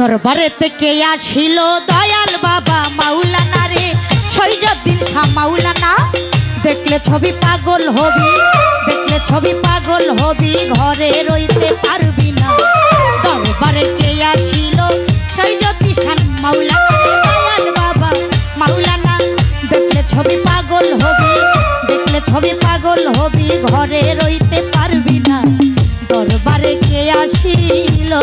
দরবারে থেকে আসিল দয়াল বাবা মাওলানা রে শহীদুদ্দিন শাহ মাওলানা। দেখলে ছবি পাগল হবি, দেখলে ছবি পাগল হবি, ঘরে রইতে পারবি না। দরবারে কে আসিল শহীদুদ্দিন শাহ মাওলানা রে দয়াল বাবা মাওলানা। দেখলে ছবি পাগল হবি, দেখলে ছবি পাগল হবি, ঘরে রইতে পারবি না। দরবারে কে আসিল,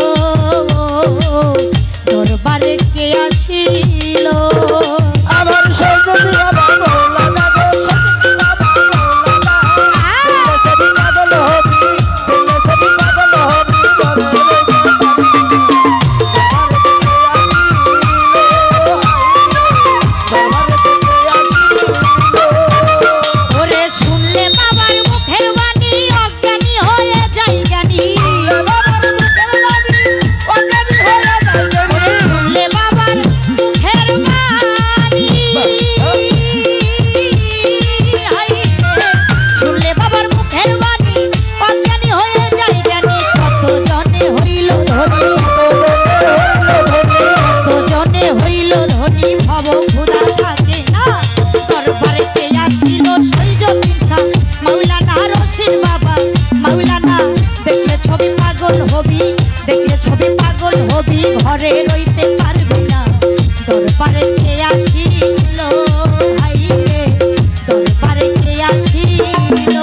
দরবারে কে আসিল। আমার সৈয়দ বাবা মাওলানা গো, সৈয়দ বাবা মাওলানা। দিলে ছবি পাগল হবি, দিলে ছবি পাগল হবি, ঘরে রইতে পারবি না। দরবারে থেকে আসিল। ওরে শুনলে বাবার মুখের বাণী অজ্ঞানী হয়ে যায় জ্ঞানী। বাবার মুখের বাণী অজ্ঞানী হয়ে যায় জ্ঞানী। ওরে শুনলে বাবার মুখের বাণী, শুনলে বাবার মুখের বাণী অজ্ঞানী হয়ে যায় জ্ঞানী। কত জনে হইল ধনী, কত জনে হইল ধনী, ভব ক্ষুধা থাকে না। দরবারে কে আসিল শহীদুদ্দিন শাহ মাওলানা রশিদ বাবা মাওলানা। দেখলে ছবি পাগল হবি, দেখলে ছবি পাগল হবি, ঘরে রইতে পারবি না। দরবারে কে আসিল ভাই রে, দরবারে কে আসিল।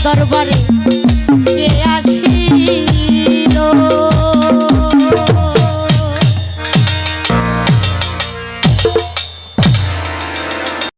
দরবার